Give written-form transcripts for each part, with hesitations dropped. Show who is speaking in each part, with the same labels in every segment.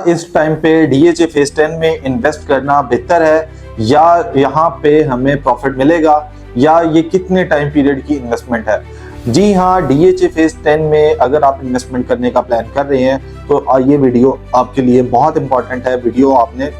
Speaker 1: इस टाइम पे DHA phase 10 में इन्वेस्ट करना बेहतर है या यहाँ पे हमें प्रॉफिट मिलेगा या ये कितने टाइम पीरियड की इन्वेस्टमेंट है? जी हाँ, DHA फेज 10 में अगर आप इन्वेस्टमेंट करने का प्लान कर रहे हैं तो ये वीडियो आपके लिए बहुत इंपॉर्टेंट है। वीडियो आपने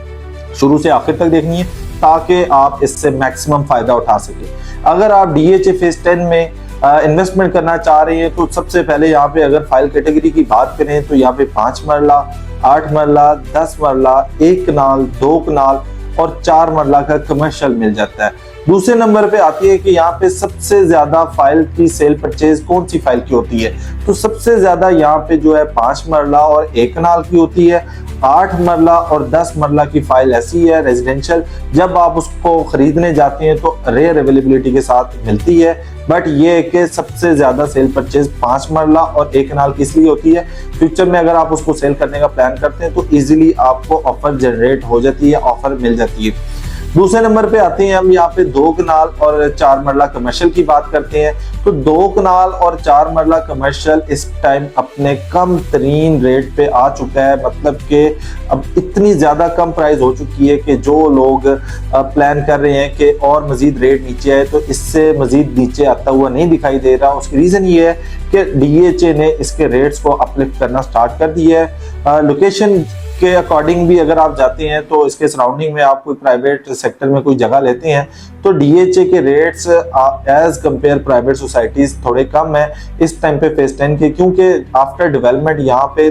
Speaker 1: शुरू से आखिर तक देखनी है ताकि आप इससे मैक्सिमम फायदा उठा सके। अगर आप DHA फेज 10 में इन्वेस्टमेंट करना चाह रहे हैं तो सबसे पहले यहाँ पे अगर फाइल कैटेगरी की बात करें तो यहाँ पे 5 मरला, 8 मरला, 10 मरला, 1 कनाल, 2 कनाल और 4 मरला का कमर्शियल मिल जाता है। दूसरे नंबर पे आती है कि यहाँ पे सबसे ज्यादा फाइल की सेल परचेज कौन सी फाइल की होती है, तो सबसे ज्यादा यहाँ पे जो है 5 मरला और 1 कनाल की होती है। 8 मरला और 10 मरला की फाइल ऐसी है रेजिडेंशियल, जब आप उसको खरीदने जाते हैं तो रेयर अवेलेबिलिटी के साथ मिलती है, बट ये है कि सबसे ज्यादा सेल परचेज 5 मरला और 1 कनाल की इसलिए होती है। फ्यूचर में अगर आप उसको सेल करने का प्लान करते हैं तो इजीली आपको ऑफर जनरेट हो जाती है, ऑफर मिल जाती है। दूसरे नंबर पे आते हैं हम यहाँ पे 2 कनाल और 4 मरला कमर्शियल की बात करते हैं। तो 2 कनाल और 4 मरला कमर्शियल इस टाइम अपने कम तरीन रेट पे आ चुका है, मतलब कि अब इतनी ज्यादा कम प्राइस हो चुकी है कि जो लोग प्लान कर रहे हैं कि और मजीद रेट नीचे आए तो इससे मजीद नीचे आता हुआ नहीं दिखाई दे रहा। उसकी रीजन ये है कि DHA ने इसके रेट्स को अपलिफ्ट करना स्टार्ट कर दिया है। लोकेशन के अकॉर्डिंग भी अगर आप जाते हैं तो इसके सराउंडिंग में आप कोई प्राइवेट सेक्टर में कोई जगह लेते हैं तो DHA के rates as compare private societies थोड़े कम है इस टाइम पे फेज 10 के, क्योंकि आफ्टर डेवलपमेंट यहाँ पे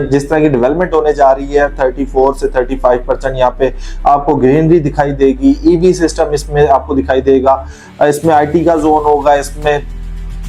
Speaker 1: जिस तरह की डेवलपमेंट होने जा रही है 34 से 35% यहाँ पे आपको ग्रीनरी दिखाई देगी, EV सिस्टम इसमें आपको दिखाई देगा, इसमें IT का जोन होगा, इसमें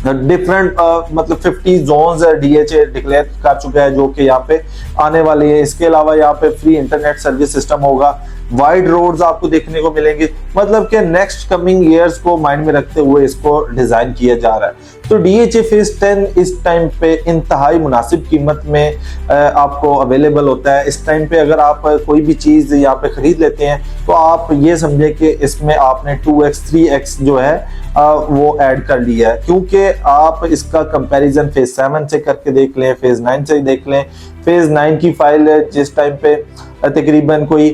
Speaker 1: डिफरेंट मतलब 50 जोन्स DHA डिक्लेयर कर चुका है जो कि यहाँ पे आने वाली है। इसके अलावा यहाँ पे फ्री इंटरनेट सर्विस सिस्टम होगा, वाइड रोड्स आपको देखने को मिलेंगे, मतलब कि नेक्स्ट कमिंग ईयर्स को माइंड में रखते हुए इसको डिजाइन किया जा रहा है। तो DHA फेज 10 इस टाइम पे इंतहाई मुनासिब कीमत में आपको अवेलेबल होता है। इस टाइम पे अगर आप कोई भी चीज यहाँ पे खरीद लेते हैं तो आप ये समझे कि इसमें आपने 2x 3x जो है वो ऐड कर लिया है, क्योंकि आप इसका कंपैरिजन फेज 7 से करके देख लें, फेज 9 से देख लें। फेज 9 की फाइल जिस टाइम पे तकरीबन कोई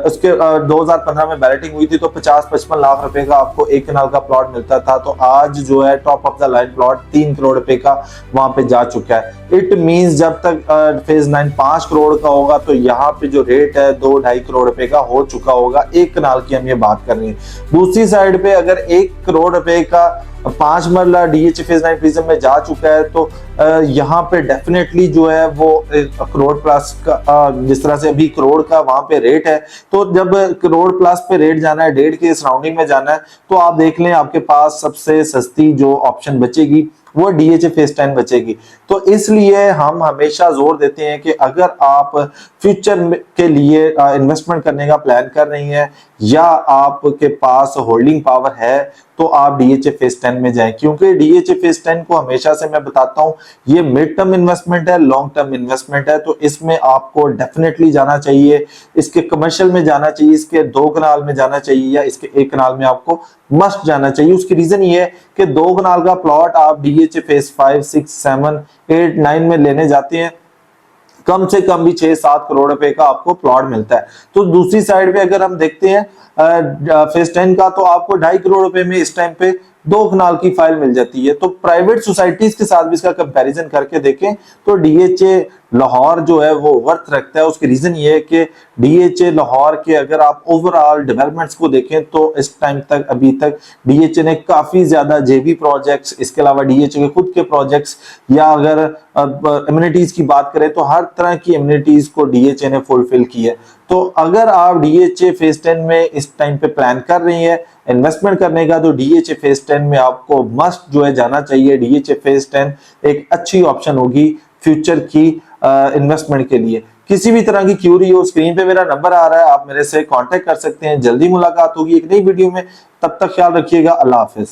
Speaker 1: उसके 2015 में बैलेटिंग हुई थी तो 50-55 लाख रुपए का आपको 1 कनाल का प्लॉट मिलता था, तो आज जो है top of the line plot 3 crore रुपए का वहां पे जा चुका है। इट मींस जब तक फेज 9 5 करोड़ का होगा तो यहाँ पे जो रेट है 2-2.5 करोड़ रुपए का हो चुका होगा, 1 कनाल की हम ये बात कर रहे हैं। दूसरी साइड पे अगर 1 करोड़ रुपए का 5 मरला DHA फेज 9 प्रिज्म में जा चुका है तो यहाँ पे डेफिनेटली जो है वो करोड़ प्लस का, जिस तरह से अभी करोड़ का वहां पे रेट है, तो जब करोड़ प्लस पे रेट जाना है, 1.5 के सराउंडिंग में जाना है, तो आप देख लें आपके पास सबसे सस्ती जो ऑप्शन बचेगी वो DHA फेज 10 बचेगी। तो इसलिए हम हमेशा जोर देते हैं कि अगर आप फ्यूचर के लिए इन्वेस्टमेंट करने का प्लान कर रही हैं या आपके पास होल्डिंग पावर है तो आप DHA फेज 10 में जाएं, क्योंकि DHA फेज 10 को हमेशा से मैं बताता हूं ये मिड टर्म इन्वेस्टमेंट है, लॉन्ग टर्म इन्वेस्टमेंट है, तो इसमें आपको डेफिनेटली जाना चाहिए, इसके कमर्शियल में जाना चाहिए, इसके 2 कनाल में जाना चाहिए या इसके 1 कनाल में आपको मस्ट जाना चाहिए। उसकी रीजन ये है कि 2 कनाल का प्लॉट आप DHA फेज 5, 6, 7, 8, 9 में लेने जाते हैं कम से कम भी 6-7 करोड़ रुपए का आपको प्लॉट मिलता है। तो दूसरी साइड पे अगर हम देखते हैं फेज 10 का तो आपको 2.5 करोड़ रुपए में इस टाइम पे 2 कनाल की फाइल मिल जाती है। तो प्राइवेट सोसाइटीज के साथ भी इसका कंपैरिजन करके देखें तो DHA लाहौर जो है वो वर्थ रखता है। उसकी रीजन ये है कि DHA लाहौर के अगर आप ओवरऑल डेवलपमेंट्स को देखें तो इस टाइम तक अभी तक DHA ने काफी ज्यादा JV प्रोजेक्ट्स, इसके अलावा DHA के खुद के प्रोजेक्ट्स या अगर इम्यूनिटीज की बात करें तो हर तरह की इम्यूनिटीज को DHA ने फुलफिल किया है। तो अगर आप DHA फेज 10 में इस टाइम पे प्लान कर रही है इन्वेस्टमेंट करने का तो DHA फेज 10 में आपको मस्ट जो है जाना चाहिए। DHA फेज 10 एक अच्छी ऑप्शन होगी फ्यूचर की इन्वेस्टमेंट के लिए। किसी भी तरह की क्यूरी हो, स्क्रीन पे मेरा नंबर आ रहा है, आप मेरे से कांटेक्ट कर सकते हैं। जल्दी मुलाकात होगी एक नई वीडियो में, तब तक ख्याल रखिएगा। अल्लाह हाफिज।